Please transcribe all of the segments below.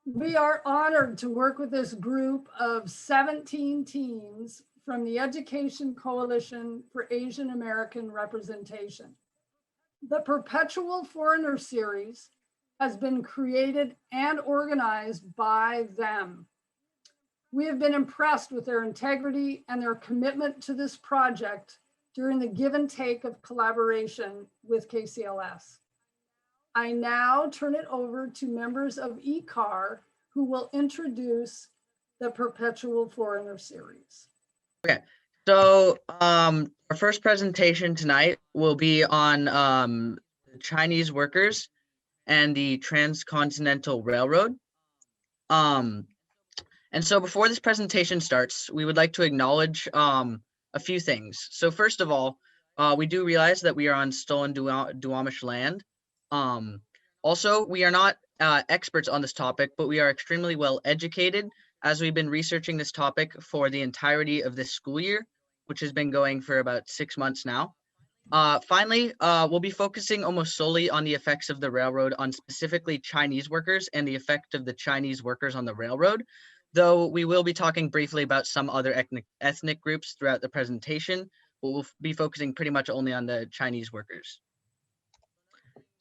We are honored to work with this group of 17 teams from the Education Coalition for Asian American Representation. The Perpetual Foreigner series has been created and organized by them. We have been impressed with their integrity and their commitment to this project during the give and take of collaboration with KCLS. I now turn it over to members of ECAAR who will introduce the Perpetual Foreigner series. Okay, so our first presentation tonight will be on Chinese workers and the Transcontinental Railroad. And so before this presentation starts, we would like to acknowledge a few things. So first of all, we do realize that we are on stolen Duwamish land. Also, we are not experts on this topic, but we are extremely well educated as we've been researching this topic for the entirety of this school year, which has been going for about 6 months now. Finally, we'll be focusing almost solely on the effects of the railroad on specifically Chinese workers and the effect of the Chinese workers on the railroad, though we will be talking briefly about some other ethnic groups throughout the presentation, but we'll be focusing pretty much only on the Chinese workers.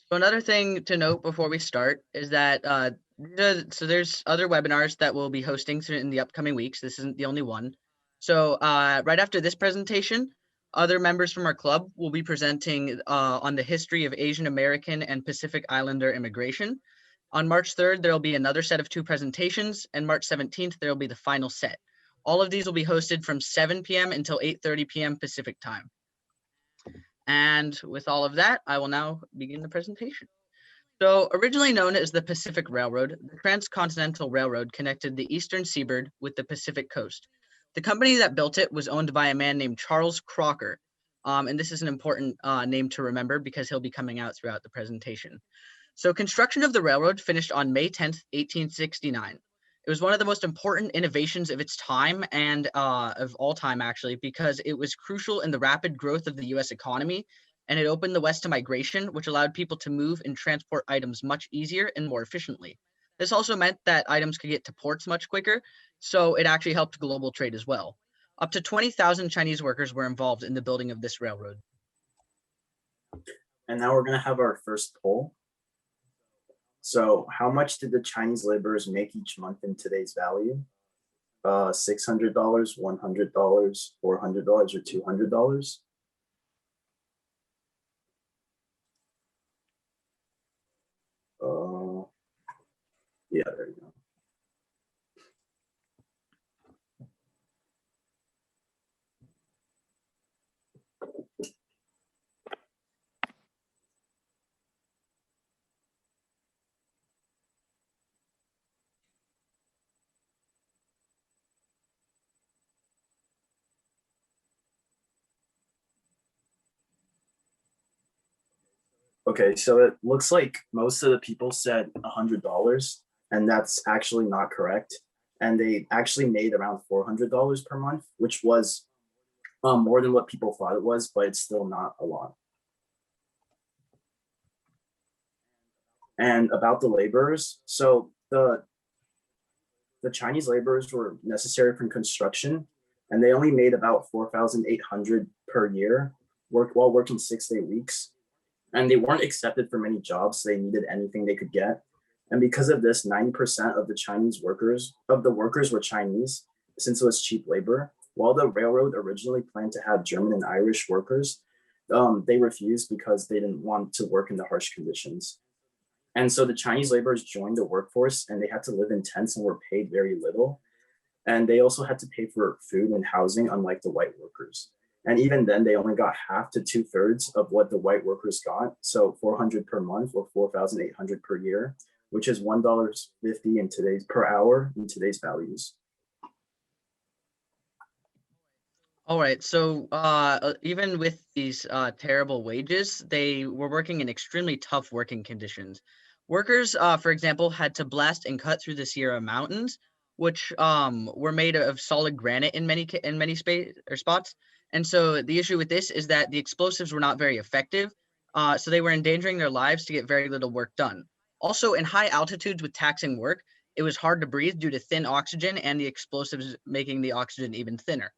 So another thing to note before we start is that so there's other webinars that we'll be hosting in the upcoming weeks. This isn't the only one. So right after this presentation, other members from our club will be presenting on the history of Asian American and Pacific Islander immigration. On March 3rd, there'll be another set of 2 presentations, and March 17th, there'll be the final set. All of these will be hosted from 7 p.m. until 8:30 p.m. Pacific time. And with all of that, I will now begin the presentation. So originally known as the Pacific Railroad, the Transcontinental Railroad connected the eastern seaboard with the Pacific coast. The company that built it was owned by a man named Charles Crocker. And this is an important name to remember because he'll be coming out throughout the presentation. So construction of the railroad finished on May 10th, 1869. It was one of the most important innovations of its time and of all time, actually, because it was crucial in the rapid growth of the US economy, and it opened the West to migration, which allowed people to move and transport items much easier and more efficiently. This also meant that items could get to ports much quicker, so it actually helped global trade as well. Up to 20,000 Chinese workers were involved in the building of this railroad. And now we're going to have our first poll. So how much did the Chinese laborers make each month in today's value? $600, $100, $400, or $200? Yeah, there you go. Okay, so it looks like most of the people said $100, and that's actually not correct. And they actually made around $400 per month, which was more than what people thought it was, but it's still not a lot. And about the laborers, so the Chinese laborers were necessary for construction, and they only made about $4,800 per year while working 6-day weeks. And they weren't accepted for many jobs, so they needed anything they could get. And because of this, 90% of the workers were Chinese, since it was cheap labor. While the railroad originally planned to have German and Irish workers, they refused because they didn't want to work in the harsh conditions. And so the Chinese laborers joined the workforce, and they had to live in tents and were paid very little. And they also had to pay for food and housing, unlike the white workers. And even then, they only got half to 2/3 of what the white workers got. So $400 per month or $4,800 per year, which is $1.50 per hour in today's values. All right, so even with these terrible wages, they were working in extremely tough working conditions. Workers, for example, had to blast and cut through the Sierra Mountains, which were made of solid granite in many spots. And so the issue with this is that the explosives were not very effective, so they were endangering their lives to get very little work done. Also, in high altitudes with taxing work, it was hard to breathe due to thin oxygen and the explosives making the oxygen even thinner.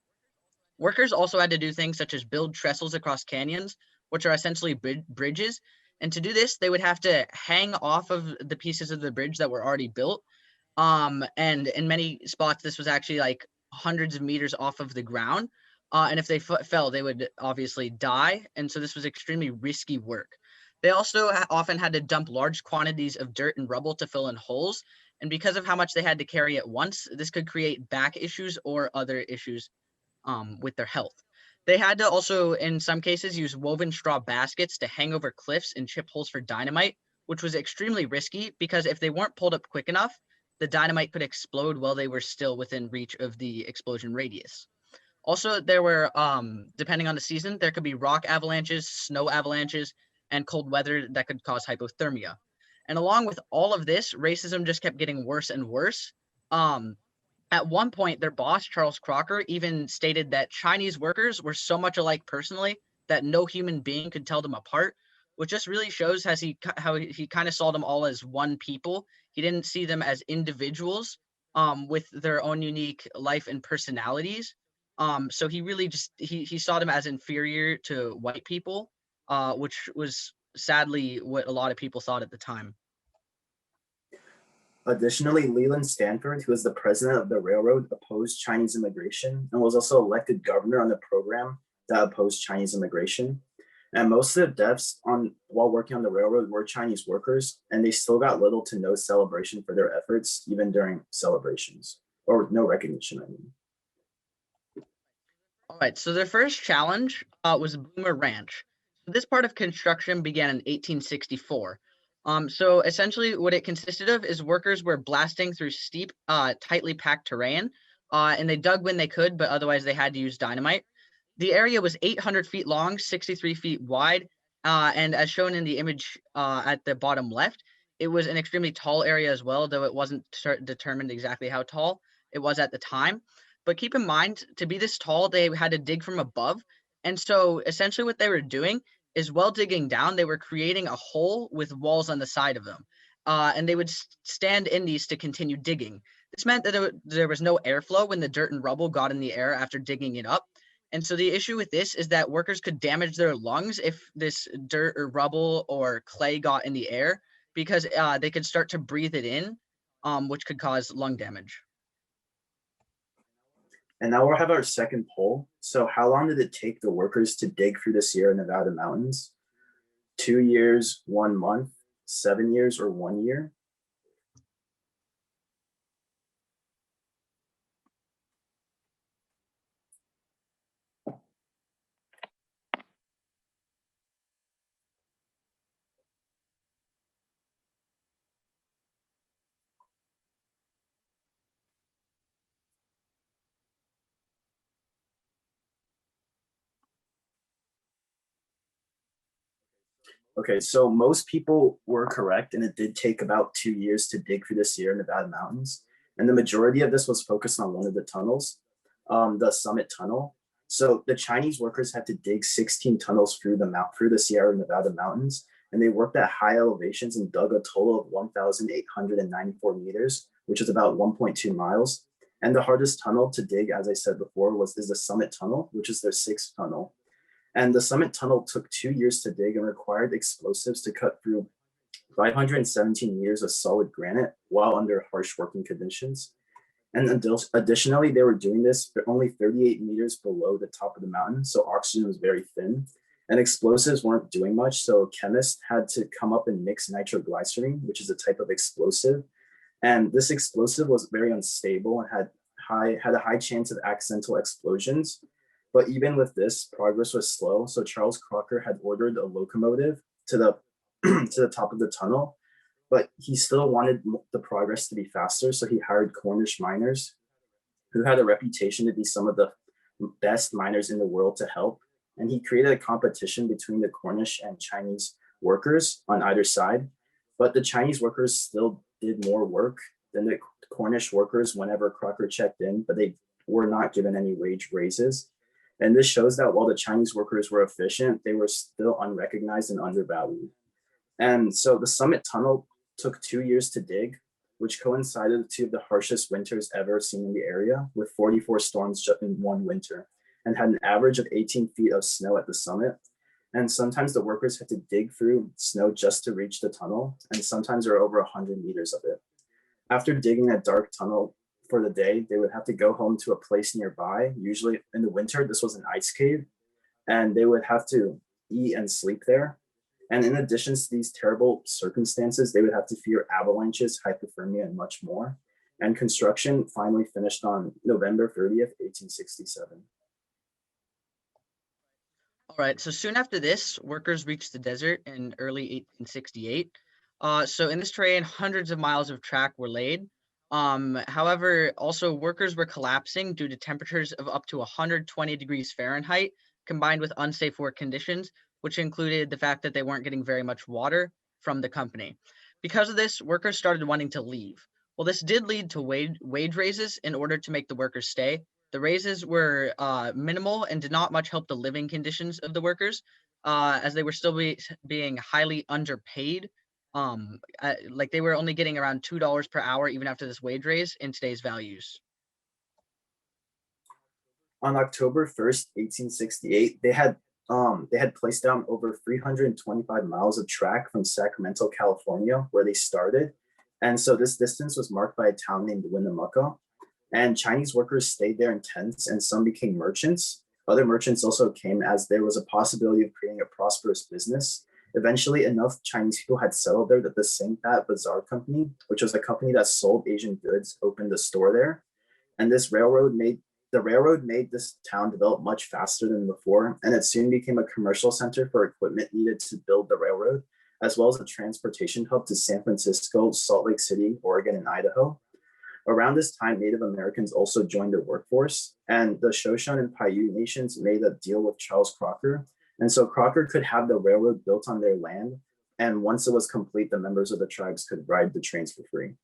Workers also had to do things such as build trestles across canyons, which are essentially bridges. And to do this, they would have to hang off of the pieces of the bridge that were already built. And in many spots, this was actually like hundreds of meters off of the ground. And if they fell, they would obviously die. And so this was extremely risky work. They also often had to dump large quantities of dirt and rubble to fill in holes. And because of how much they had to carry at once, this could create back issues or other issues with their health. They had to also, in some cases, use woven straw baskets to hang over cliffs and chip holes for dynamite, which was extremely risky because if they weren't pulled up quick enough, the dynamite could explode while they were still within reach of the explosion radius. Also, there were, depending on the season, there could be rock avalanches, snow avalanches, and cold weather that could cause hypothermia. And along with all of this, racism just kept getting worse and worse. At one point, their boss, Charles Crocker, even stated that Chinese workers were so much alike personally that no human being could tell them apart, which just really shows how he kind of saw them all as one people. He didn't see them as individuals with their own unique life and personalities. So he really just, he saw them as inferior to white people, which was sadly what a lot of people thought at the time. Additionally, Leland Stanford, who was the president of the railroad, opposed Chinese immigration and was also elected governor on the program that opposed Chinese immigration. And most of the deaths while working on the railroad were Chinese workers, and they still got little to no celebration for their efforts, even during celebrations, or no recognition, I mean. All right, so their first challenge was Boomer Ranch. This part of construction began in 1864. So essentially what it consisted of is workers were blasting through steep, tightly packed terrain, and they dug when they could, but otherwise they had to use dynamite. The area was 800 feet long, 63 feet wide, and as shown in the image at the bottom left, it was an extremely tall area as well, though it wasn't determined exactly how tall it was at the time. But keep in mind, to be this tall, they had to dig from above. And so essentially what they were doing is while digging down, they were creating a hole with walls on the side of them. And they would stand in these to continue digging. This meant that there was no airflow when the dirt and rubble got in the air after digging it up. And so the issue with this is that workers could damage their lungs if this dirt or rubble or clay got in the air, because they could start to breathe it in, which could cause lung damage. And now we'll have our second poll. So how long did it take the workers to dig through the Sierra Nevada mountains? 2 years, 1 month, 7 years, or 1 year? Okay, so most people were correct, and it did take about 2 years to dig through the Sierra Nevada mountains. And the majority of this was focused on one of the tunnels, the Summit Tunnel. So the Chinese workers had to dig 16 tunnels through the Sierra Nevada mountains, and they worked at high elevations and dug a total of 1,894 meters, which is about 1.2 miles. And the hardest tunnel to dig, as I said before, is the Summit Tunnel, which is their 6th tunnel. And the Summit Tunnel took 2 years to dig and required explosives to cut through 517 meters of solid granite while under harsh working conditions. And additionally, they were doing this only 38 meters below the top of the mountain, so oxygen was very thin. And explosives weren't doing much, so chemists had to come up and mix nitroglycerin, which is a type of explosive. And this explosive was very unstable and had a high chance of accidental explosions. But even with this, progress was slow. So Charles Crocker had ordered a locomotive to the to the top of the tunnel, but he still wanted the progress to be faster. So he hired Cornish miners who had a reputation to be some of the best miners in the world to help. And he created a competition between the Cornish and Chinese workers on either side. But the Chinese workers still did more work than the Cornish workers whenever Crocker checked in, but they were not given any wage raises. And this shows that while the Chinese workers were efficient, they were still unrecognized and undervalued. And so the Summit Tunnel took 2 years to dig. which coincided with two of the harshest winters ever seen in the area, with 44 storms just in one winter, and had an average of 18 feet of snow at the summit. And sometimes the workers had to dig through snow just to reach the tunnel, and sometimes there were over 100 meters of it. After digging a dark tunnel for the day, they would have to go home to a place nearby. Usually in the winter, this was an ice cave, and they would have to eat and sleep there. And in addition to these terrible circumstances, they would have to fear avalanches, hypothermia, and much more. And construction finally finished on November 30th, 1867. All right, so soon after this, workers reached the desert in early 1868. So in this terrain, hundreds of miles of track were laid. However, also workers were collapsing due to temperatures of up to 120 degrees Fahrenheit, combined with unsafe work conditions, which included the fact that they weren't getting very much water from the company. Because of this, workers started wanting to leave. Well, this did lead to wage raises in order to make the workers stay. The raises were minimal and did not much help the living conditions of the workers, as they were still being highly underpaid. Like they were only getting around $2 per hour even after this wage raise in today's values. On October 1st, 1868, they had placed down over 325 miles of track from Sacramento, California, where they started. And so this distance was marked by a town named Winnemucca. And Chinese workers stayed there in tents, and some became merchants. Other merchants also came as there was a possibility of creating a prosperous business. Eventually, enough Chinese people had settled there that the Singpat Bazaar Company, which was a company that sold Asian goods, opened a store there. And the railroad made this town develop much faster than before, and it soon became a commercial center for equipment needed to build the railroad, as well as a transportation hub to San Francisco, Salt Lake City, Oregon, and Idaho. Around this time, Native Americans also joined the workforce, and the Shoshone and Paiute nations made a deal with Charles Crocker. And so Crocker could have the railroad built on their land, and once it was complete, the members of the tribes could ride the trains for free.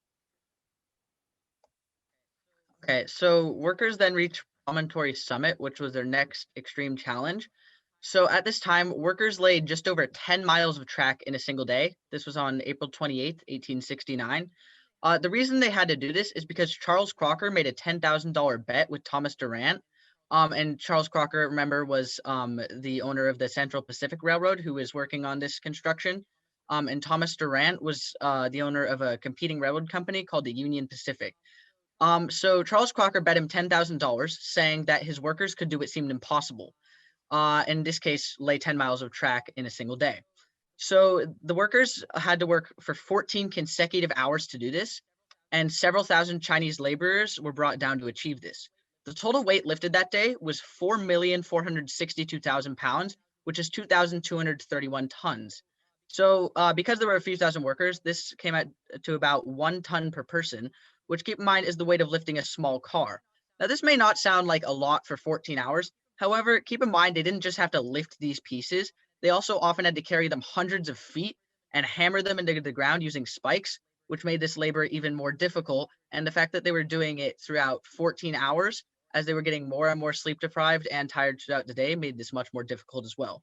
Okay, so workers then reached Promontory Summit, which was their next extreme challenge. So at this time, workers laid just over 10 miles of track in a single day. This was on April 28th, 1869. The reason they had to do this is because Charles Crocker made a $10,000 bet with Thomas Durant. And Charles Crocker, remember, was the owner of the Central Pacific Railroad who was working on this construction. And Thomas Durant was the owner of a competing railroad company called the Union Pacific. So Charles Crocker bet him $10,000, saying that his workers could do what seemed impossible. In this case, lay 10 miles of track in a single day. So the workers had to work for 14 consecutive hours to do this, and several thousand Chinese laborers were brought down to achieve this. The total weight lifted that day was 4,462,000 pounds, which is 2,231 tons. So because there were a few thousand workers, this came out to about 1 ton per person, which, keep in mind, is the weight of lifting a small car. Now, this may not sound like a lot for 14 hours. However, keep in mind, they didn't just have to lift these pieces. They also often had to carry them hundreds of feet and hammer them into the ground using spikes, which made this labor even more difficult. And the fact that they were doing it throughout 14 hours, as they were getting more and more sleep deprived and tired throughout the day, made this much more difficult as well.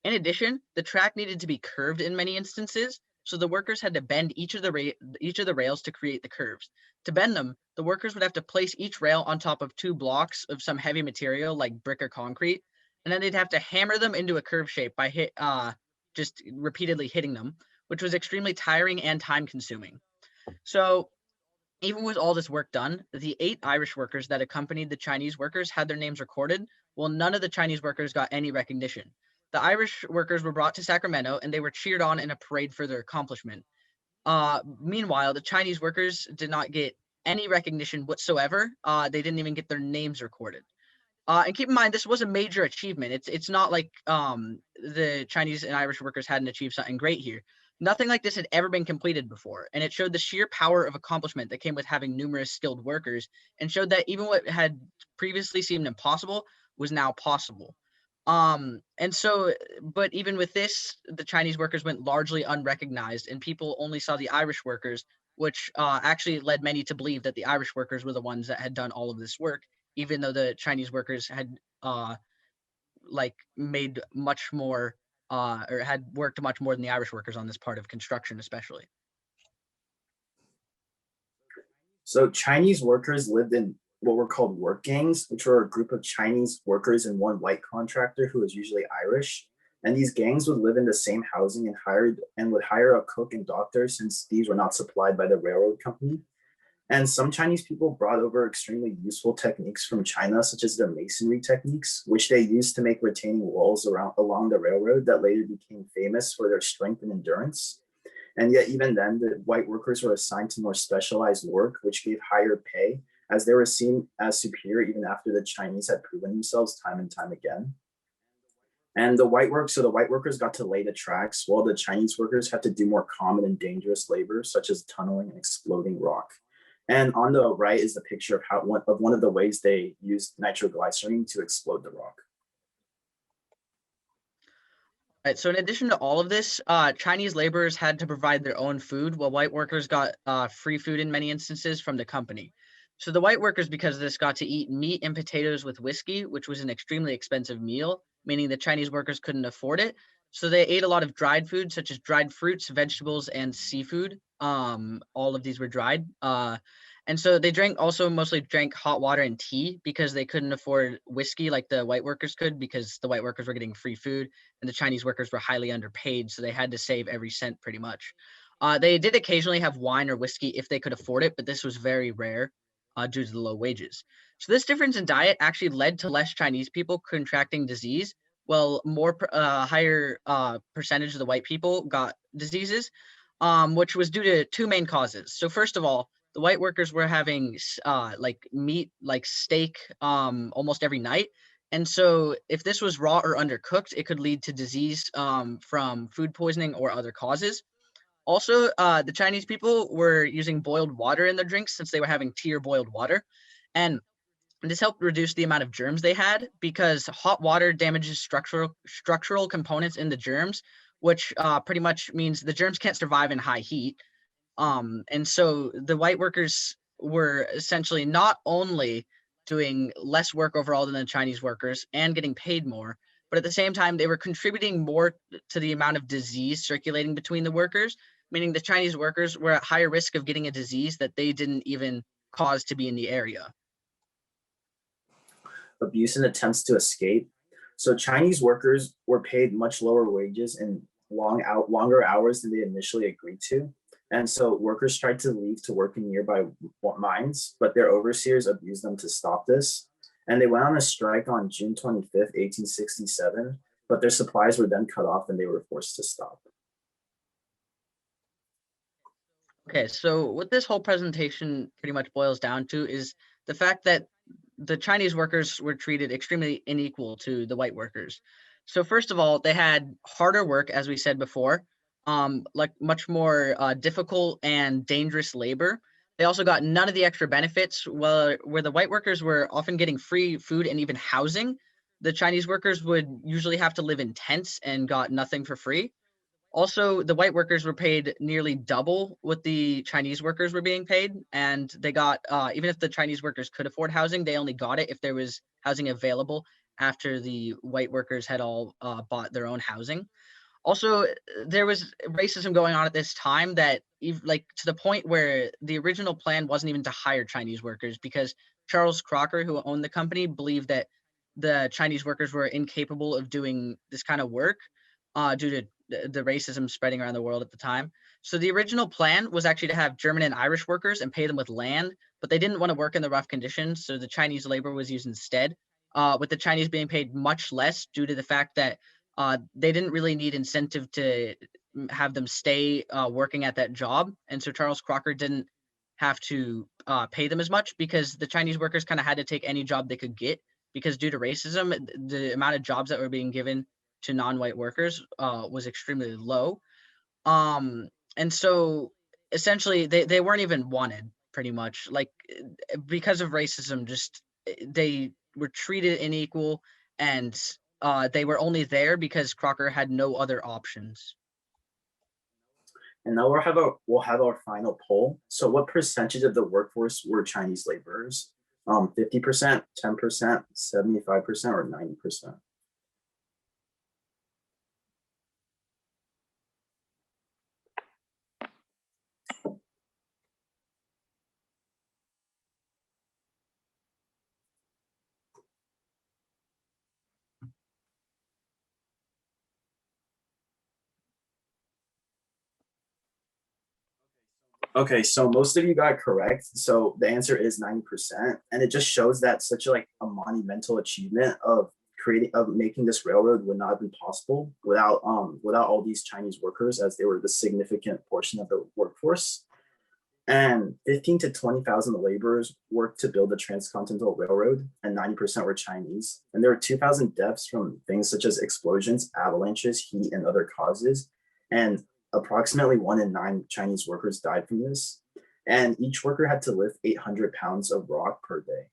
In addition, the track needed to be curved in many instances, so the workers had to bend each of the rails to create the curves. To bend them, the workers would have to place each rail on top of 2 blocks of some heavy material like brick or concrete, and then they'd have to hammer them into a curve shape by just repeatedly hitting them, which was extremely tiring and time-consuming. So even with all this work done, the 8 Irish workers that accompanied the Chinese workers had their names recorded, while none of the Chinese workers got any recognition. The Irish workers were brought to Sacramento, and they were cheered on in a parade for their accomplishment. Meanwhile, the Chinese workers did not get any recognition whatsoever. They didn't even get their names recorded. And keep in mind, this was a major achievement. It's not like the Chinese and Irish workers hadn't achieved something great here. Nothing like this had ever been completed before, and it showed the sheer power of accomplishment that came with having numerous skilled workers, and showed that even what had previously seemed impossible was now possible. But even with this, the Chinese workers went largely unrecognized, and people only saw the Irish workers, which actually led many to believe that the Irish workers were the ones that had done all of this work, even though the Chinese workers had made much more or had worked much more than the Irish workers on this part of construction, especially. So Chinese workers lived in what were called work gangs, which were a group of Chinese workers and one white contractor who was usually Irish. And these gangs would live in the same housing and would hire a cook and doctor since these were not supplied by the railroad company. And some Chinese people brought over extremely useful techniques from China, such as the masonry techniques, which they used to make retaining walls along the railroad that later became famous for their strength and endurance. And yet, even then, the white workers were assigned to more specialized work, which gave higher pay, as they were seen as superior even after the Chinese had proven themselves time and time again. And the white workers got to lay the tracks, while the Chinese workers had to do more common and dangerous labor, such as tunneling and exploding rock. And on the right is the picture of one of the ways they used nitroglycerine to explode the rock. Right, so in addition to all of this, Chinese laborers had to provide their own food, while white workers got free food in many instances from the company. So the white workers, because of this, got to eat meat and potatoes with whiskey, which was an extremely expensive meal, meaning the Chinese workers couldn't afford it. So they ate a lot of dried food, such as dried fruits, vegetables, and seafood. All of these were dried. And so they mostly drank hot water and tea because they couldn't afford whiskey like the white workers could, because the white workers were getting free food and the Chinese workers were highly underpaid. So they had to save every cent pretty much. They did occasionally have wine or whiskey if they could afford it, but this was very rare due to the low wages. So this difference in diet actually led to less Chinese people contracting disease, while higher percentage of the white people got diseases, which was due to two main causes. So first of all, the white workers were having like meat, like steak, almost every night. And so if this was raw or undercooked, it could lead to disease from food poisoning or other causes. Also, the Chinese people were using boiled water in their drinks since they were having tea or boiled water. And this helped reduce the amount of germs they had, because hot water damages structural components in the germs, which pretty much means the germs can't survive in high heat. And so the white workers were essentially not only doing less work overall than the Chinese workers and getting paid more, but at the same time, they were contributing more to the amount of disease circulating between the workers, meaning the Chinese workers were at higher risk of getting a disease that they didn't even cause to be in the area. Abuse and attempts to escape. So Chinese workers were paid much lower wages and longer hours than they initially agreed to. And so workers tried to leave to work in nearby mines, but their overseers abused them to stop this. And they went on a strike on June 25th, 1867, but their supplies were then cut off and they were forced to stop. Okay, so what this whole presentation pretty much boils down to is the fact that the Chinese workers were treated extremely unequal to the white workers. So first of all, they had harder work, as we said before, like much more difficult and dangerous labor. They also got none of the extra benefits, where the white workers were often getting free food and even housing. The Chinese workers would usually have to live in tents and got nothing for free. Also, the white workers were paid nearly double what the Chinese workers were being paid, and they got even if the Chinese workers could afford housing, they only got it if there was housing available after the white workers had all bought their own housing. Also, there was racism going on at this time that, like, to the point where the original plan wasn't even to hire Chinese workers, because Charles Crocker, who owned the company, believed that the Chinese workers were incapable of doing this kind of work due to the racism spreading around the world at the time. So the original plan was actually to have German and Irish workers and pay them with land, but they didn't want to work in the rough conditions, so the Chinese labor was used instead, with the Chinese being paid much less due to the fact that they didn't really need incentive to have them stay working at that job. And so Charles Crocker didn't have to pay them as much, because the Chinese workers kind of had to take any job they could get, because due to racism, the amount of jobs that were being given to non-white workers was extremely low. And so essentially they weren't even wanted, pretty much, like, because of racism. Just they were treated unequal, and they were only there because Crocker had no other options. And now we'll have our final poll. So what percentage of the workforce were Chinese laborers? 50%, 10%, 75%, or 90%? Okay, so most of you got correct. So the answer is 90%. And it just shows that such like a monumental achievement of making this railroad would not have been possible without all these Chinese workers, as they were the significant portion of the workforce. And 15 to 20,000 laborers worked to build the Transcontinental Railroad, and 90% were Chinese. And there were 2,000 deaths from things such as explosions, avalanches, heat, and other causes. And approximately 1 in 9 Chinese workers died from this. And each worker had to lift 800 pounds of rock per day.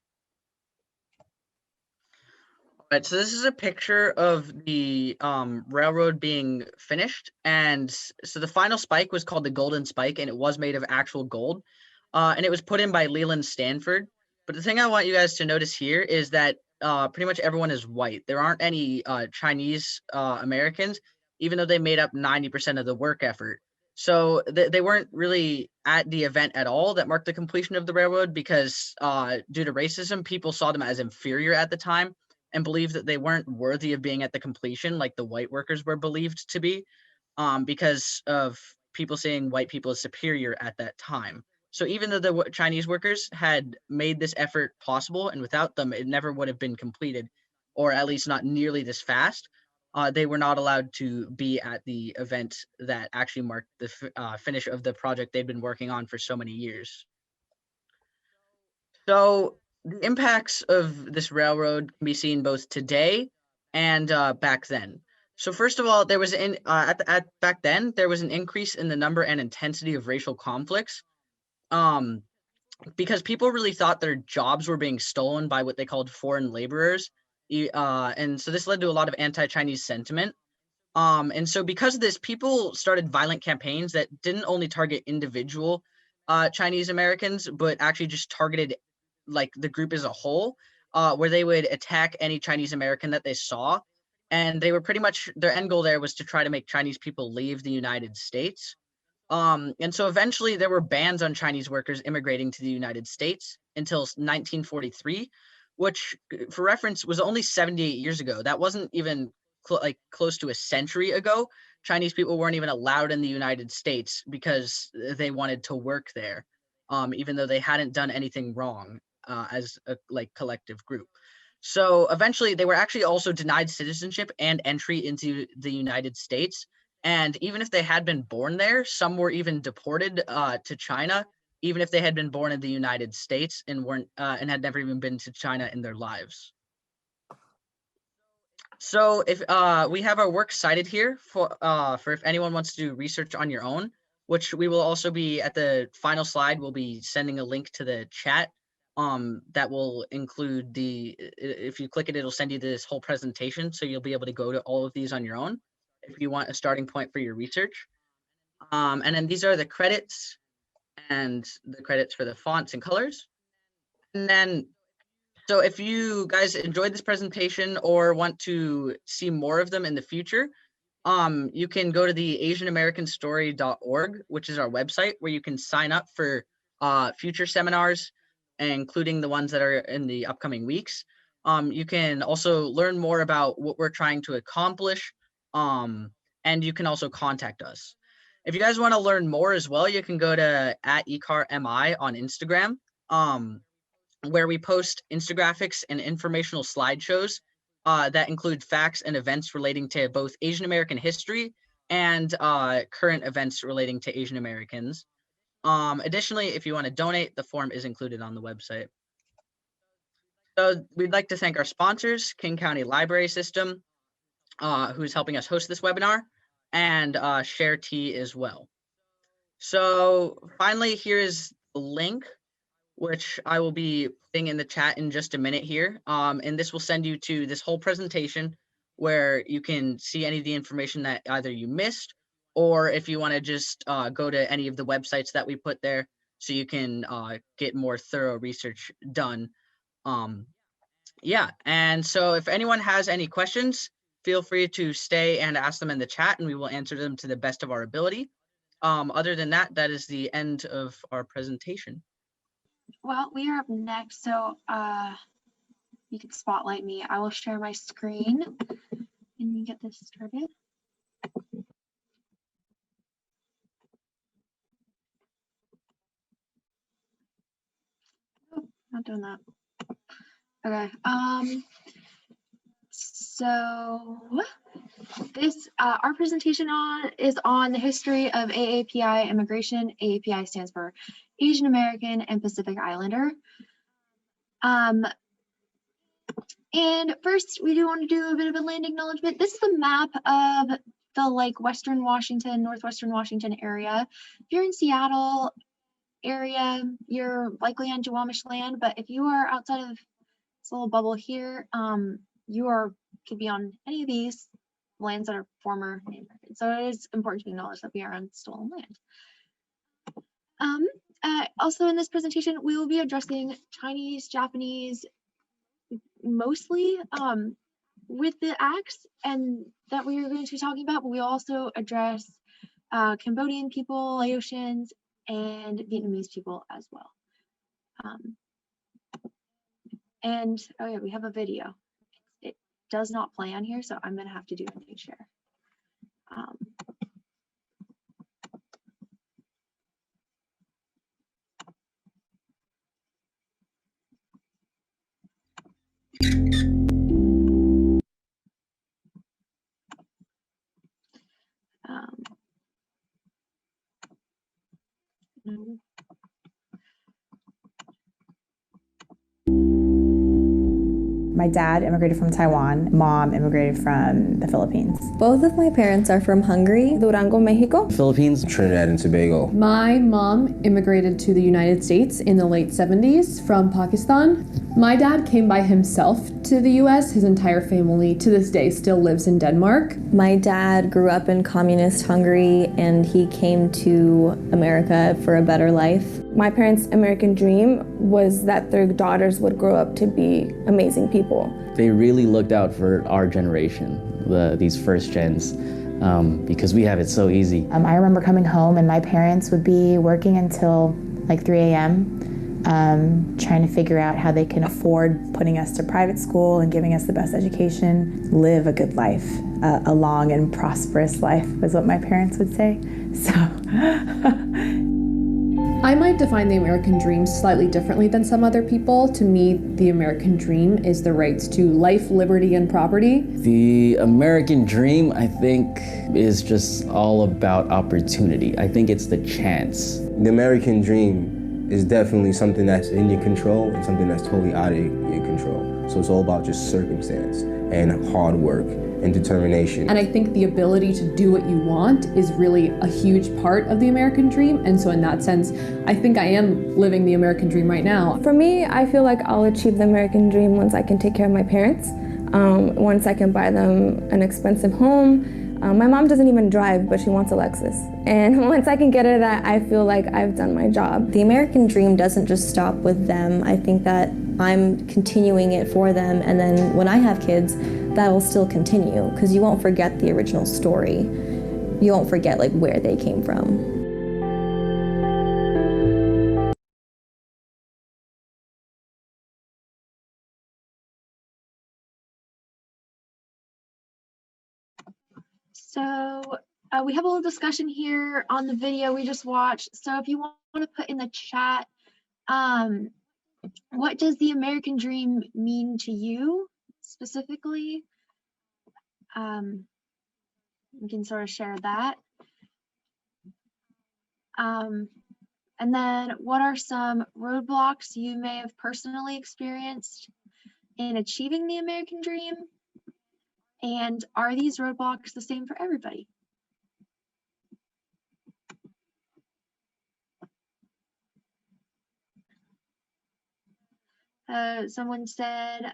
Right, so this is a picture of the railroad being finished, and so the final spike was called the Golden Spike, and it was made of actual gold, and it was put in by Leland Stanford. But the thing I want you guys to notice here is that pretty much everyone is white. There aren't any Chinese Americans, even though they made up 90% of the work effort. So they weren't really at the event at all that marked the completion of the railroad, because due to racism, people saw them as inferior at the time and believed that they weren't worthy of being at the completion like the white workers were believed to be, because of people seeing white people as superior at that time. So even though the Chinese workers had made this effort possible, and without them, it never would have been completed, or at least not nearly this fast, they were not allowed to be at the event that actually marked the finish of the project they'd been working on for so many years. So the impacts of this railroad can be seen both today and back then. So first of all, there was back then there was an increase in the number and intensity of racial conflicts, because people really thought their jobs were being stolen by what they called foreign laborers, and so this led to a lot of anti-Chinese sentiment. And so because of this, people started violent campaigns that didn't only target individual Chinese Americans, but actually just targeted like the group as a whole, where they would attack any Chinese American that they saw. And they were pretty much, their end goal there was to try to make Chinese people leave the United States. And so eventually there were bans on Chinese workers immigrating to the United States until 1943, which, for reference, was only 78 years ago. That wasn't even close to a century ago. Chinese people weren't even allowed in the United States because they wanted to work there, even though they hadn't done anything wrong as a collective group. So eventually they were actually also denied citizenship and entry into the United States. And even if they had been born there, some were even deported to China, even if they had been born in the United States and weren't and had never even been to China in their lives. So if we have our work cited here for if anyone wants to do research on your own, which we will also be at the final slide, we'll be sending a link to the chat that will include if you click it, it'll send you this whole presentation. So you'll be able to go to all of these on your own if you want a starting point for your research. And then these are the credits and the credits for the fonts and colors. And then, so if you guys enjoyed this presentation or want to see more of them in the future, you can go to the asianamericanstory.org, which is our website, where you can sign up for future seminars, including the ones that are in the upcoming weeks. You can also learn more about what we're trying to accomplish, and you can also contact us. If you guys want to learn more as well, you can go to @ECAARMI on Instagram, where we post infographics and informational slideshows that include facts and events relating to both Asian American history and current events relating to Asian Americans. Additionally, if you want to donate, the form is included on the website. So we'd like to thank our sponsors, King County Library System, who's helping us host this webinar, and Share Tea as well. So finally, here is the link, which I will be putting in the chat in just a minute here. And this will send you to this whole presentation where you can see any of the information that either you missed, or if you want to just go to any of the websites that we put there so you can get more thorough research done. Yeah, and so if anyone has any questions, feel free to stay and ask them in the chat and we will answer them to the best of our ability. Other than that, that is the end of our presentation. Well, we are up next, so you can spotlight me. I will share my screen and you get this started. Not doing that. Okay. So this our presentation is on the history of AAPI immigration. AAPI stands for Asian American and Pacific Islander. And first, we do want to do a bit of a land acknowledgement. This is a map of the like Western Washington, Northwestern Washington area. If you're in Seattle area, you're likely on Duwamish land, but if you are outside of this little bubble here, you could be on any of these lands that are former Native American. So it is important to acknowledge that we are on stolen land. Also in this presentation, we will be addressing Chinese, Japanese, mostly with the acts and that we are going to be talking about, but we also address Cambodian people, Laotians, and Vietnamese people as well. And oh yeah, we have a video. It does not play on here, so I'm gonna have to do a new share. No. My dad immigrated from Taiwan. Mom immigrated from the Philippines. Both of my parents are from Hungary, Durango, Mexico. Philippines, Trinidad and Tobago. My mom immigrated to the United States in the late 70s from Pakistan. My dad came by himself to the US. His entire family to this day still lives in Denmark. My dad grew up in communist Hungary and he came to America for a better life. My parents' American dream was that their daughters would grow up to be amazing people. They really looked out for our generation, these first gens, because we have it so easy. I remember coming home and my parents would be working until like 3 a.m. Trying to figure out how they can afford putting us to private school and giving us the best education, live a good life, a long and prosperous life is what my parents would say. So. I might define the American dream slightly differently than some other people. To me, the American dream is the rights to life, liberty, and property. The American dream, I think, is just all about opportunity. I think it's the chance. The American dream is definitely something that's in your control and something that's totally out of your control. So it's all about just circumstance and hard work and determination. And I think the ability to do what you want is really a huge part of the American dream. And so in that sense, I think I am living the American dream right now. For me, I feel like I'll achieve the American dream once I can take care of my parents, once I can buy them an expensive home. My mom doesn't even drive, but she wants a Lexus. And once I can get her that, I feel like I've done my job. The American dream doesn't just stop with them. I think that I'm continuing it for them, and then when I have kids, that will still continue, because you won't forget the original story. You won't forget like where they came from. So we have a little discussion here on the video we just watched. So if you want to put in the chat, what does the American dream mean to you specifically? We can sort of share that. And then what are some roadblocks you may have personally experienced in achieving the American dream? And are these roadblocks the same for everybody? Someone said,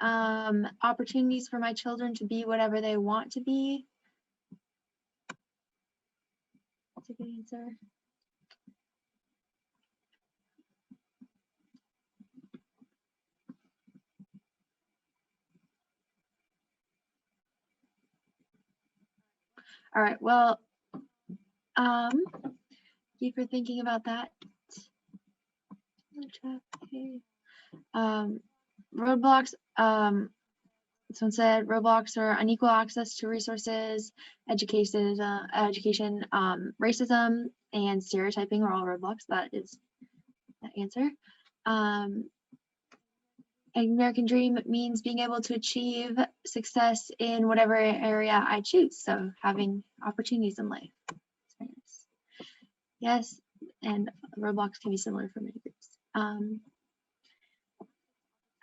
opportunities for my children to be whatever they want to be. That's a good answer. All right, well, thank you for thinking about that. Roadblocks, someone said roadblocks are unequal access to resources, education, racism, and stereotyping are all roadblocks. That is that answer. American dream means being able to achieve success in whatever area I choose. So having opportunities in life. Yes, and roadblocks can be similar for many groups.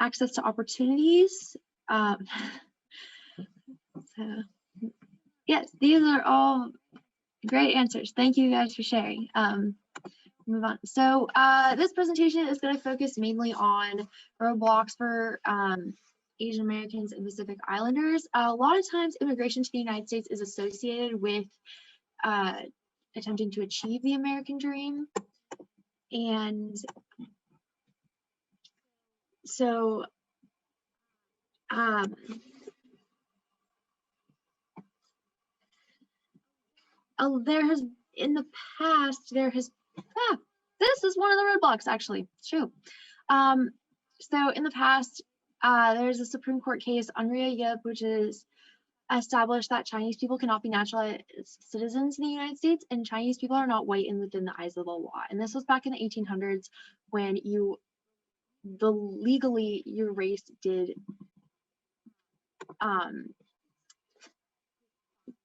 Access to opportunities. So yes, these are all great answers. Thank you guys for sharing. Move on. So this presentation is going to focus mainly on roadblocks for Asian Americans and Pacific Islanders. A lot of times immigration to the United States is associated with attempting to achieve the American dream. And so there has, in the past, this is one of the roadblocks, actually, it's true. So in the past, there's a Supreme Court case, Unria Yip, which is established that Chinese people cannot be naturalized citizens in the United States, and Chinese people are not white and within the eyes of the law. And this was back in the 1800s when legally your race did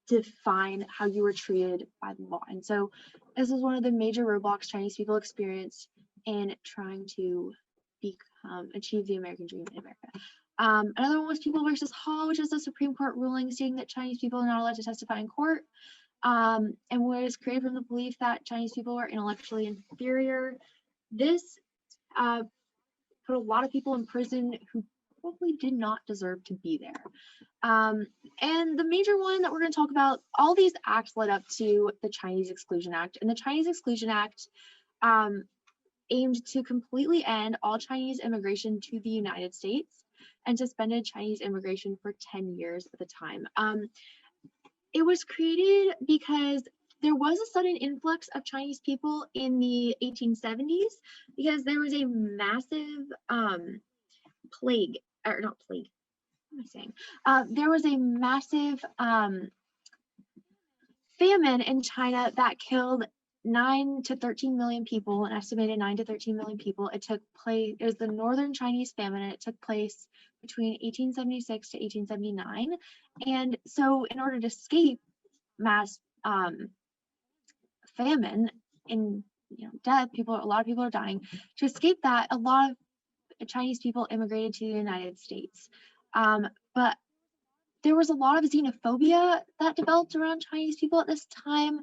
define how you were treated by the law. And so this is one of the major roadblocks Chinese people experienced in trying to achieve the American dream in America. Another one was People versus Hall, which is a Supreme Court ruling stating that Chinese people are not allowed to testify in court, and was created from the belief that Chinese people were intellectually inferior. This put a lot of people in prison who probably did not deserve to be there. And the major one that we're going to talk about, all these acts led up to the Chinese Exclusion Act, and the Chinese Exclusion Act aimed to completely end all Chinese immigration to the United States and suspended Chinese immigration for 10 years at the time. It was created because there was a sudden influx of Chinese people in the 1870s because there was a massive plague, or not plague, what am I saying? There was a massive famine in China that killed 9 to 13 million people, an estimated 9 to 13 million people. It was the Northern Chinese famine, and it took place between 1876 to 1879. And so in order to escape mass famine and death, a lot of people are dying. To escape that, a lot of Chinese people immigrated to the United States. But there was a lot of xenophobia that developed around Chinese people at this time.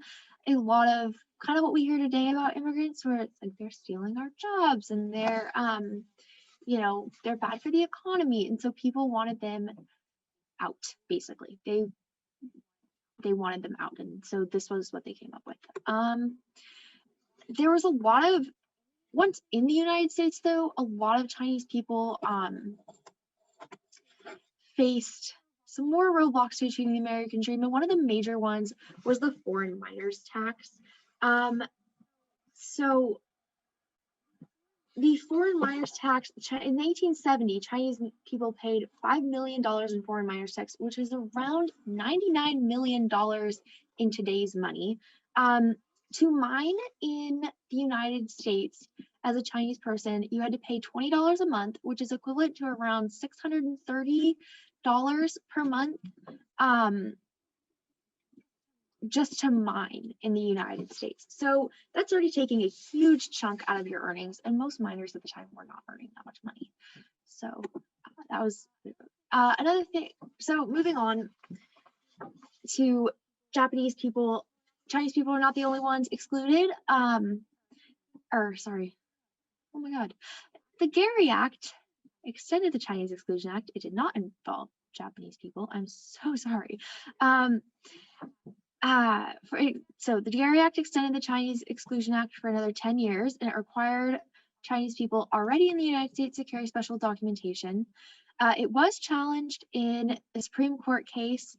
A lot of kind of what we hear today about immigrants, where it's like they're stealing our jobs and they're they're bad for the economy, and so people wanted them out. Basically, they wanted them out, and so this was what they came up with. There was a lot of, once in the United States though, a lot of Chinese people faced some more roadblocks to achieving the American dream, and one of the major ones was the foreign miners tax. So the foreign miners tax, in 1870, Chinese people paid $5 million in foreign miners tax, which is around $99 million in today's money. To mine in the United States as a Chinese person, you had to pay $20 a month, which is equivalent to around $630 per month, just to mine in the United States. So that's already taking a huge chunk out of your earnings, and most miners at the time were not earning that much money. So that was another thing. So moving on to Japanese people, Chinese people are not the only ones excluded. Oh my God. The Gary Act extended the Chinese Exclusion Act. It did not involve Japanese people. I'm so sorry. So the Gary Act extended the Chinese Exclusion Act for another 10 years, and it required Chinese people already in the United States to carry special documentation. It was challenged in the Supreme Court case,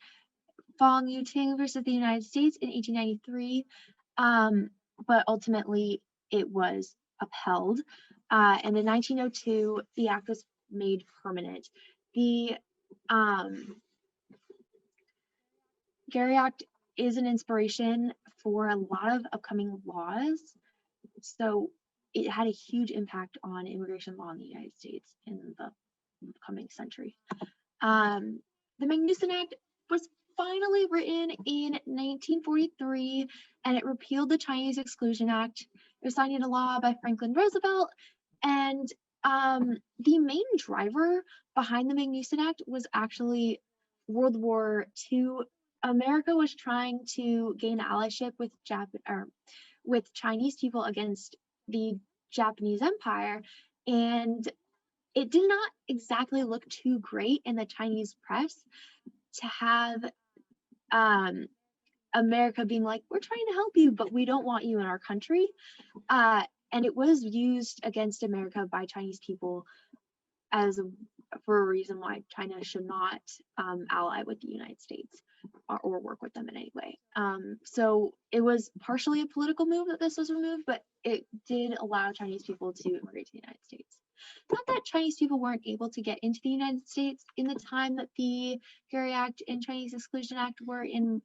Fong Yuting versus the United States in 1893, but ultimately it was upheld. And in 1902, the act was made permanent. The Gary Act is an inspiration for a lot of upcoming laws. So it had a huge impact on immigration law in the United States in the coming century. The Magnuson Act was finally written in 1943, and it repealed the Chinese Exclusion Act. It was signed into law by Franklin Roosevelt, and the main driver behind the Magnuson Act was actually World War II. America was trying to gain allyship with Chinese people against the Japanese Empire, and it did not exactly look too great in the Chinese press to have America being like, we're trying to help you, but we don't want you in our country. And it was used against America by Chinese people for a reason why China should not ally with the United States or work with them in any way. So it was partially a political move that this was removed, but it did allow Chinese people to immigrate to the United States. Not that Chinese people weren't able to get into the United States in the time that the ECAAR Act and Chinese Exclusion Act were in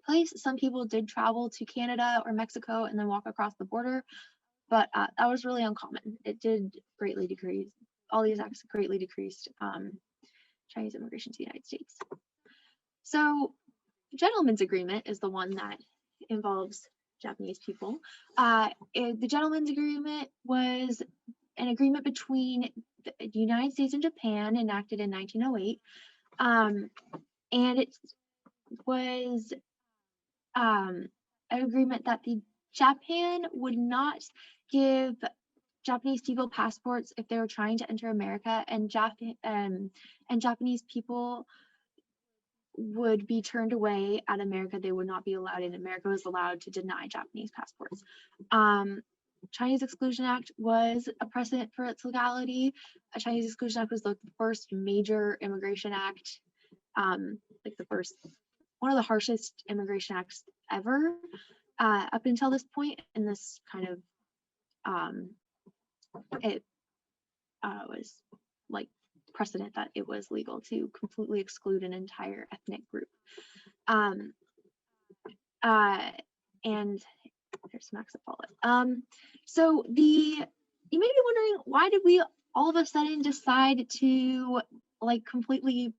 place. Some people did travel to Canada or Mexico and then walk across the border, but that was really uncommon. It did greatly decrease, all these acts greatly decreased Chinese immigration to the United States. So the Gentleman's Agreement is the one that involves Japanese people. The Gentleman's Agreement was an agreement between the United States and Japan enacted in 1908. And it was an agreement that the Japan would not give Japanese people passports if they were trying to enter America, and Japanese people would be turned away at America. They would not be allowed in. America was allowed to deny Japanese passports. Chinese Exclusion Act was a precedent for its legality. A Chinese Exclusion Act was the first major immigration act, like one of the harshest immigration acts ever up until this point. And this kind of, it was like precedent that it was legal to completely exclude an entire ethnic group. And there's Max Apollo. So you may be wondering, why did we all of a sudden decide to like completely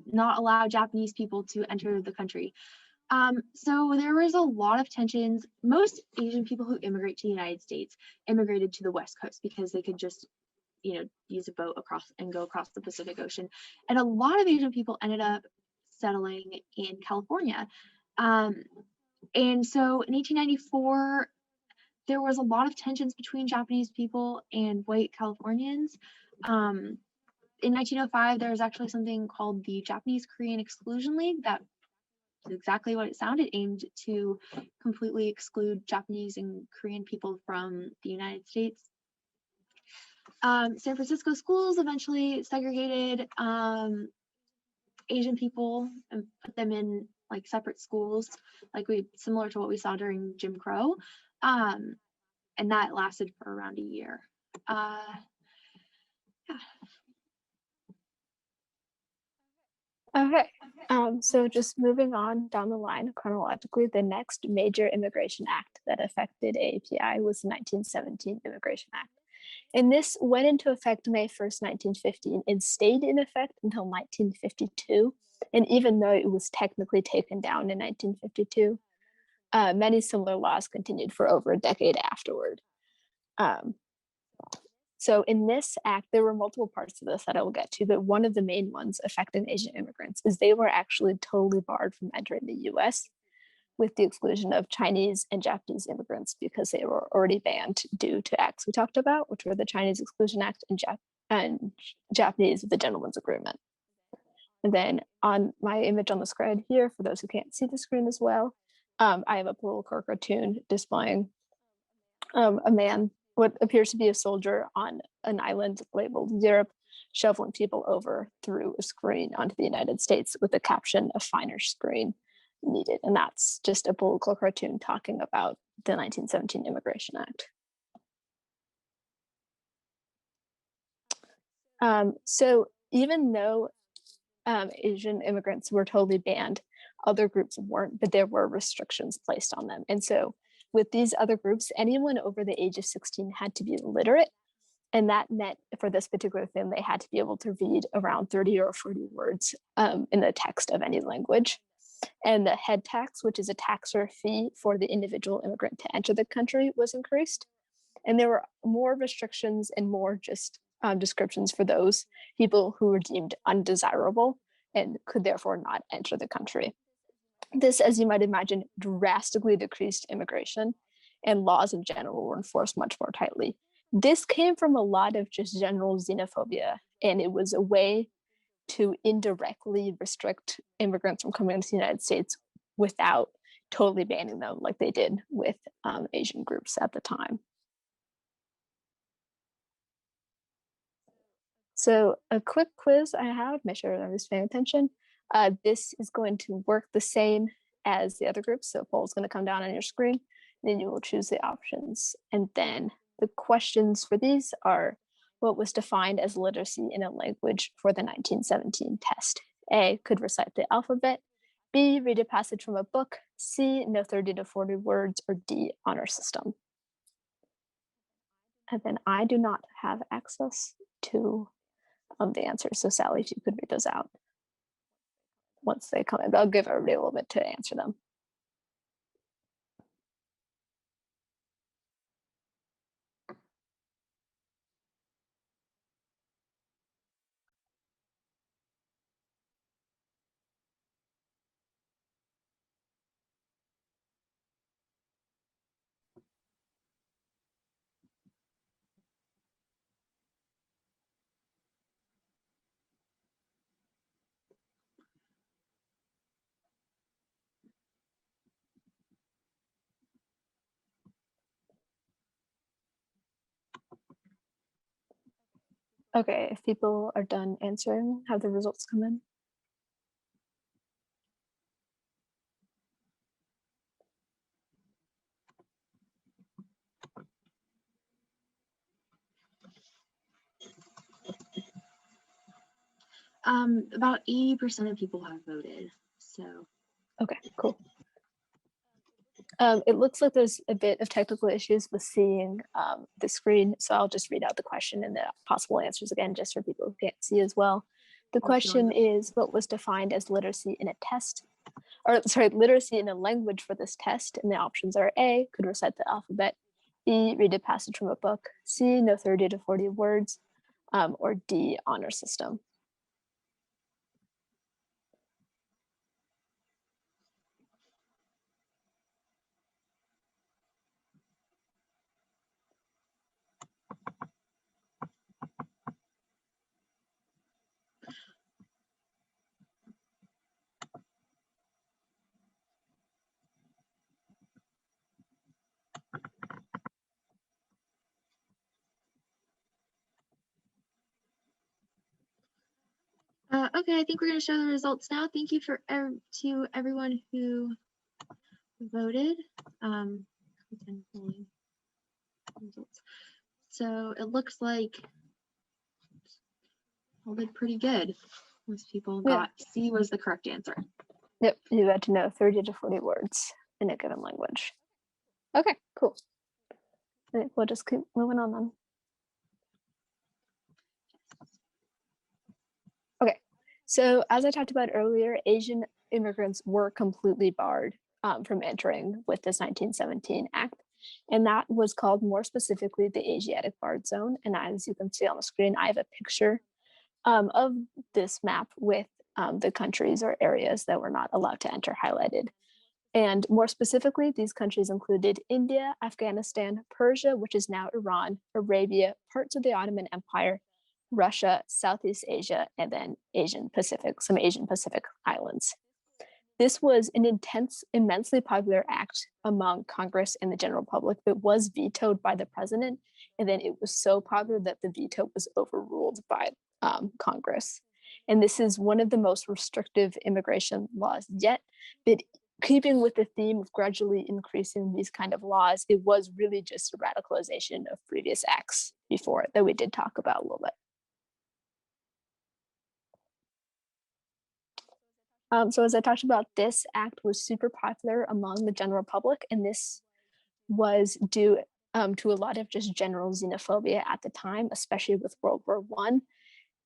not allow Japanese people to enter the country? So there was a lot of tensions. Most Asian people who immigrate to the United States immigrated to the West Coast because they could just, use a boat and go across the Pacific Ocean. And a lot of Asian people ended up settling in California. And so in 1894, there was a lot of tensions between Japanese people and white Californians. In 1905, there was actually something called the Japanese Korean Exclusion League that is exactly what it sounded, aimed to completely exclude Japanese and Korean people from the United States. San Francisco schools eventually segregated Asian people and put them in like separate schools, similar to what we saw during Jim Crow. And that lasted for around a year. Yeah. Okay, so just moving on down the line chronologically, the next major immigration act that affected AAPI was the 1917 Immigration Act. And this went into effect May 1st, 1950, and stayed in effect until 1952. And even though it was technically taken down in 1952, many similar laws continued for over a decade afterward. So in this act, there were multiple parts of this that I will get to, but one of the main ones affecting Asian immigrants is they were actually totally barred from entering the US, with the exclusion of Chinese and Japanese immigrants because they were already banned due to acts we talked about, which were the Chinese Exclusion Act and Japanese with the Gentleman's Agreement. And then on my image on the screen here, for those who can't see the screen as well, I have a political cartoon displaying a man, what appears to be a soldier on an island labeled Europe, shoveling people over through a screen onto the United States with the caption, "A finer screen needed." And that's just a political cartoon talking about the 1917 Immigration Act. So even though Asian immigrants were totally banned, other groups weren't, but there were restrictions placed on them. And so with these other groups, anyone over the age of 16 had to be literate, And that meant for this particular thing, they had to be able to read around 30 or 40 words in the text of any language. And the head tax, which is a tax or fee for the individual immigrant to enter the country, was increased. And there were more restrictions and more just descriptions for those people who were deemed undesirable and could therefore not enter the country. This, as you might imagine, drastically decreased immigration, and laws in general were enforced much more tightly. This came from a lot of just general xenophobia, and it was a way to indirectly restrict immigrants from coming into the United States without totally banning them like they did with Asian groups at the time. So a quick quiz I have, make sure everyone's paying attention. This is going to work the same as the other groups. So poll's going to come down on your screen, then you will choose the options. And then the questions for these are, what was defined as literacy in a language for the 1917 test? A, could recite the alphabet. B, read a passage from a book. C, know 30 to 40 words. Or D, honor system. And then I do not have access to the answers. So Sally, if you could read those out once they come in. I'll give everybody a little bit to answer them. Okay, if people are done answering, have the results come in. About 80% of people have voted, so. Okay, cool. It looks like there's a bit of technical issues with seeing the screen, so I'll just read out the question and the possible answers again, just for people who can't see as well. The question is, what was defined as literacy in a test, or sorry, literacy in a language for this test? And the options are A, could recite the alphabet. B, read a passage from a book. C, know 30 to 40 words. Or D, honor system. Okay, I think we're going to show the results now. Thank you to everyone who voted. So it looks like all did pretty good. Most people got C was the correct answer. Yep, you had to know 30 to 40 words in a given language. Okay, cool. We'll just keep moving on then. Okay, so as I talked about earlier, Asian immigrants were completely barred from entering with this 1917 Act. And that was called more specifically the Asiatic Barred Zone. And as you can see on the screen, I have a picture of this map with the countries or areas that were not allowed to enter highlighted. And more specifically, these countries included India, Afghanistan, Persia, which is now Iran, Arabia, parts of the Ottoman Empire, Russia, Southeast Asia, and then some Asian Pacific islands. This was an immensely popular act among Congress and the general public, but was vetoed by the president. And then it was so popular that the veto was overruled by Congress. And this is one of the most restrictive immigration laws yet, but keeping with the theme of gradually increasing these kind of laws, it was really just a radicalization of previous acts before it that we did talk about a little bit. So as I talked about, this act was super popular among the general public, and this was due to a lot of just general xenophobia at the time, especially with World War I.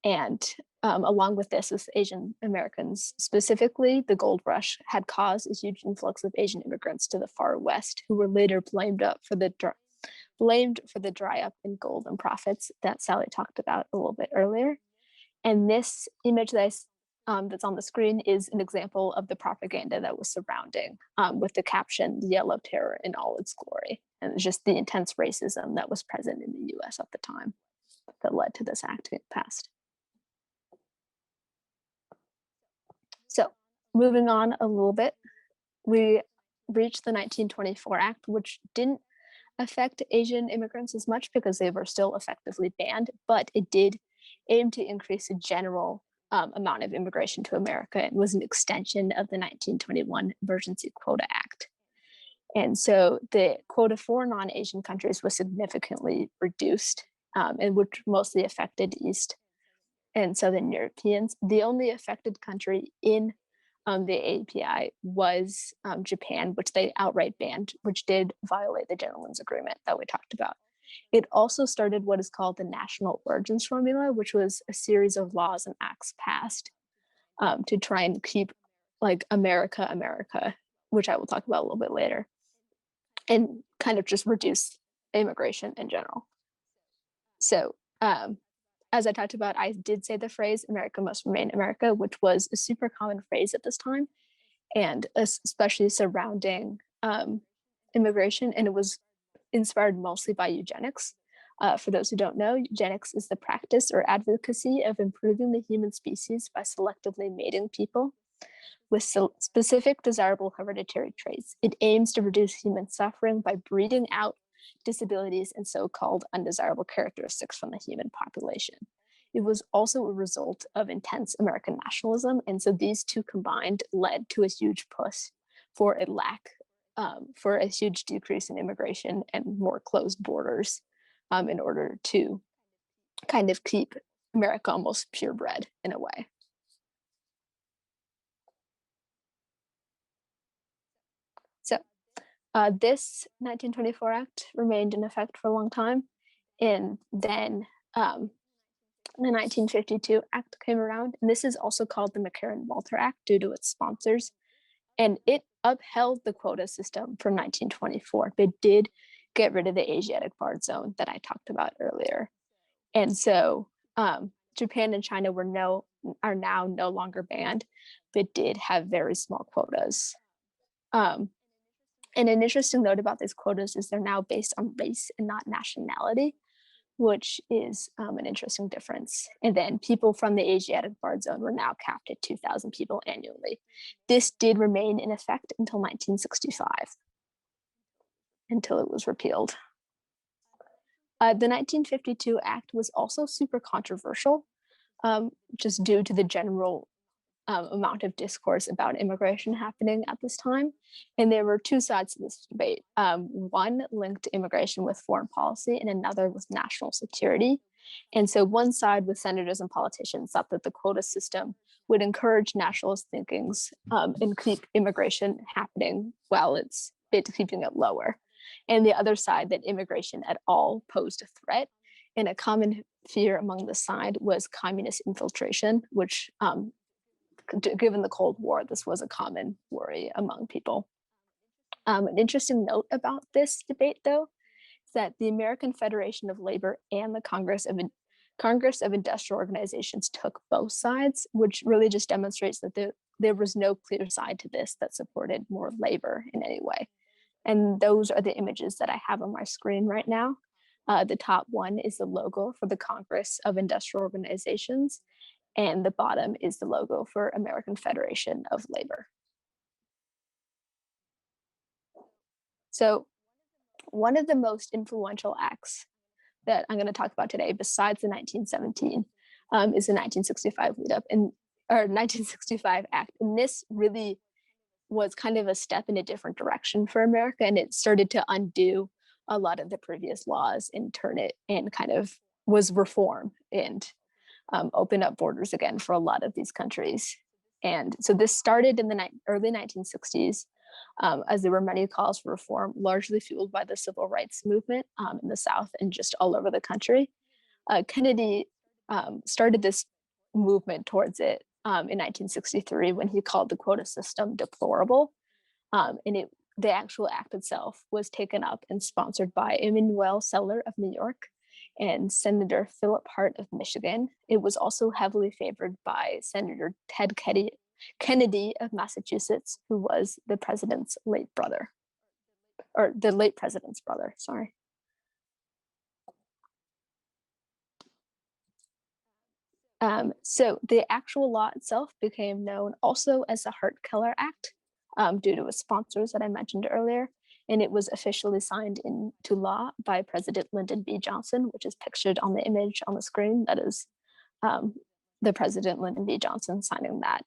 And along with this, with Asian Americans specifically, the gold rush had caused a huge influx of Asian immigrants to the far west, who were later blamed for the dry up in gold and profits that Sally talked about a little bit earlier. And this image that's on the screen is an example of the propaganda that was surrounding with the caption, "The Yellow Terror in all its glory." And it's just the intense racism that was present in the US at the time that led to this act being passed. So moving on a little bit, we reached the 1924 Act, which didn't affect Asian immigrants as much because they were still effectively banned, but it did aim to increase the general amount of immigration to America and was an extension of the 1921 Emergency Quota Act. And so the quota for non-Asian countries was significantly reduced, and which mostly affected East and Southern Europeans. The only affected country in the API was Japan, which they outright banned, which did violate the Gentleman's Agreement that we talked about. It also started what is called the National Origins Formula, which was a series of laws and acts passed to try and keep like America, which I will talk about a little bit later, and kind of just reduce immigration in general. So as I talked about, I did say the phrase "America must remain America," which was a super common phrase at this time, and especially surrounding immigration, and it was inspired mostly by eugenics. For those who don't know, eugenics is the practice or advocacy of improving the human species by selectively mating people with specific desirable hereditary traits. It aims to reduce human suffering by breeding out disabilities and so-called undesirable characteristics from the human population. It was also a result of intense American nationalism, and so these two combined led to a huge push for for a huge decrease in immigration and more closed borders in order to kind of keep America almost purebred in a way. So this 1924 Act remained in effect for a long time, and then the 1952 Act came around, and this is also called the McCarran-Walter Act due to its sponsors, and it upheld the quota system from 1924, but did get rid of the Asiatic barred zone that I talked about earlier. And so Japan and China are now no longer banned, but did have very small quotas. And an interesting note about these quotas is they're now based on race and not nationality, which is an interesting difference. And then people from the Asiatic barred zone were now capped at 2,000 people annually. This did remain in effect until 1965, until it was repealed. The 1952 Act was also super controversial, just due to the general amount of discourse about immigration happening at this time. And there were two sides to this debate. One linked immigration with foreign policy and another with national security. And so one side with senators and politicians thought that the quota system would encourage nationalist thinkings and keep immigration happening while it's keeping it lower. And the other side that immigration at all posed a threat. And a common fear among the side was communist infiltration, which given the Cold War, this was a common worry among people. An interesting note about this debate, though, is that the American Federation of Labor and the Congress of Industrial Organizations took both sides, which really just demonstrates that there was no clear side to this that supported more labor in any way. And those are the images that I have on my screen right now. The top one is the logo for the Congress of Industrial Organizations, and the bottom is the logo for American Federation of Labor. So one of the most influential acts that I'm going to talk about today, besides the 1917, is the 1965 or 1965 Act. And this really was kind of a step in a different direction for America, and it started to undo a lot of the previous laws and turn it and kind of was reform and open up borders again for a lot of these countries. And so this started in the early 1960s as there were many calls for reform, largely fueled by the civil rights movement in the South and just all over the country. Kennedy started this movement towards it in 1963 when he called the quota system deplorable. The actual act itself was taken up and sponsored by Emanuel Seller of New York and Senator Philip Hart of Michigan. It was also heavily favored by Senator Ted Kennedy of Massachusetts, who was the president's late brother, or the late president's brother, sorry. So the actual law itself became known also as the Hart-Keller Act due to its sponsors that I mentioned earlier, and it was officially signed into law by President Lyndon B. Johnson, which is pictured on the image on the screen. That is the President Lyndon B. Johnson signing that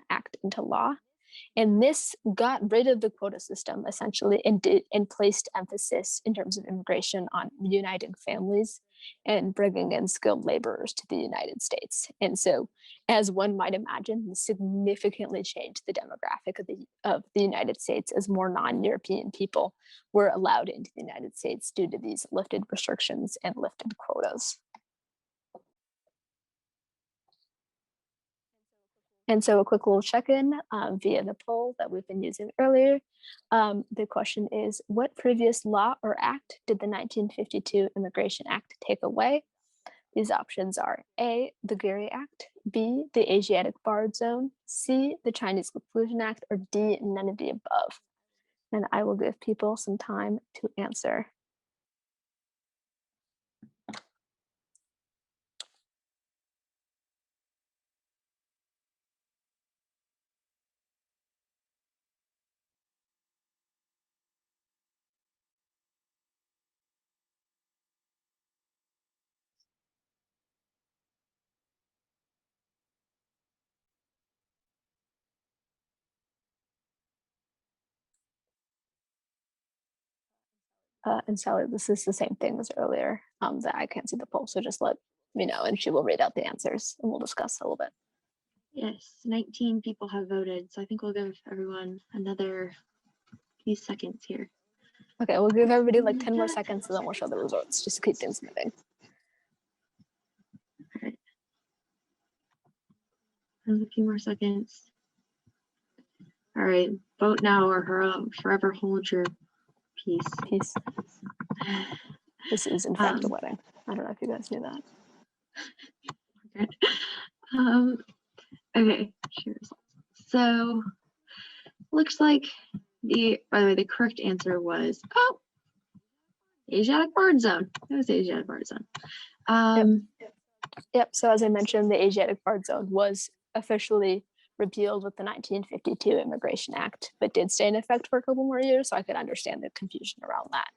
act into law. And this got rid of the quota system essentially and placed emphasis in terms of immigration on uniting families and bringing in skilled laborers to the United States. And so, as one might imagine, this significantly changed the demographic of the United States as more non-European people were allowed into the United States due to these lifted restrictions and lifted quotas. And so a quick little check-in via the poll that we've been using earlier. The question is, what previous law or act did the 1952 Immigration Act take away? These options are A, the Geary Act, B, the Asiatic Barred Zone, C, the Chinese Exclusion Act, or D, none of the above. And I will give people some time to answer. And Sally, this is the same thing as earlier, that I can't see the poll, so just let me know and she will read out the answers and we'll discuss a little bit. Yes, 19 people have voted, so I think we'll give everyone another few seconds here. Okay, we'll give everybody like 10 more seconds and then we'll show the results just to keep things moving. All right. A few more seconds. All right, vote now or forever hold your peace. This is in fact a wedding. I don't know if you guys knew that. Okay. Okay, cheers. So looks like by the way, the correct answer was Asiatic Barred Zone. It was the Asiatic Barred Zone. Yep. So as I mentioned, the Asiatic Barred Zone was officially repealed with the 1952 Immigration Act, but did stay in effect for a couple more years, so I could understand the confusion around that.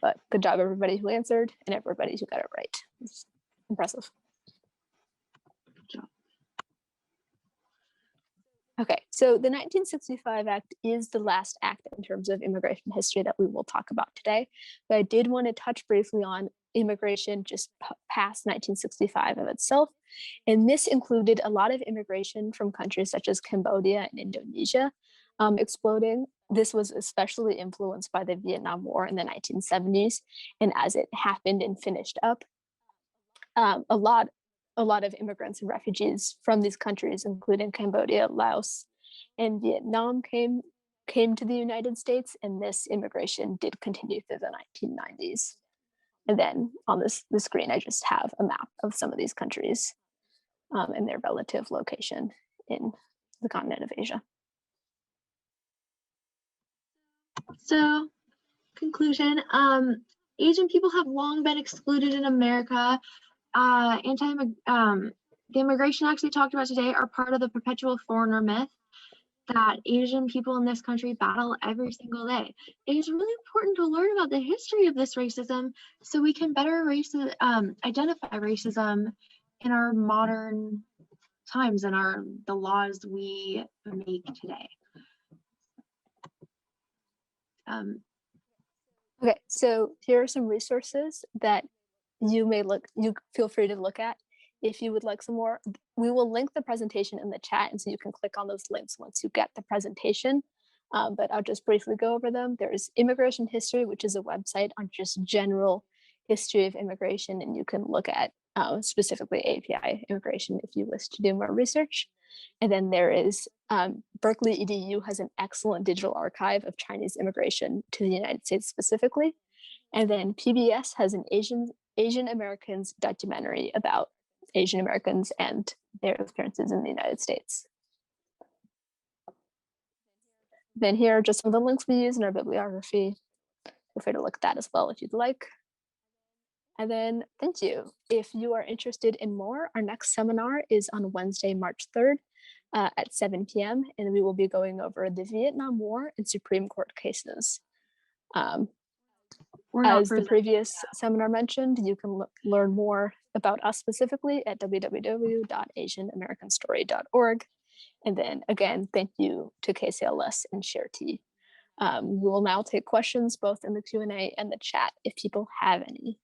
But good job everybody who answered and everybody who got it right. It's impressive. Good job. Okay, so the 1965 Act is the last act in terms of immigration history that we will talk about today, but I did want to touch briefly on immigration just past 1965 of itself. And this included a lot of immigration from countries such as Cambodia and Indonesia exploding. This was especially influenced by the Vietnam War in the 1970s. And as it happened and finished up, a lot of immigrants and refugees from these countries, including Cambodia, Laos, and Vietnam came to the United States, and this immigration did continue through the 1990s. And then on the screen, I just have a map of some of these countries and their relative location in the continent of Asia. So, conclusion, Asian people have long been excluded in America. The immigration acts we talked about today are part of the Perpetual Foreigner myth that Asian people in this country battle every single day. It is really important to learn about the history of this racism so we can better identify racism in our modern times and the laws we make today. Okay, so here are some resources that you feel free to look at if you would like some more. We will link the presentation in the chat, and so you can click on those links once you get the presentation. but I'll just briefly go over them. There's Immigration History, which is a website on just general history of immigration, and you can look at specifically API immigration if you wish to do more research. And then there is Berkeley EDU has an excellent digital archive of Chinese immigration to the United States specifically. And then PBS has an Asian Americans documentary about Asian Americans and their experiences in the United States. Then here are just some of the links we use in our bibliography. Feel free to look at that as well if you'd like. And then thank you. If you are interested in more, our next seminar is on Wednesday, March 3rd at 7 p.m. And we will be going over the Vietnam War and Supreme Court cases. As the previous seminar mentioned, you can learn more about us specifically at www.asianamericanstory.org. And then again, thank you to KCLS and ShareT. We will now take questions both in the Q&A and the chat if people have any.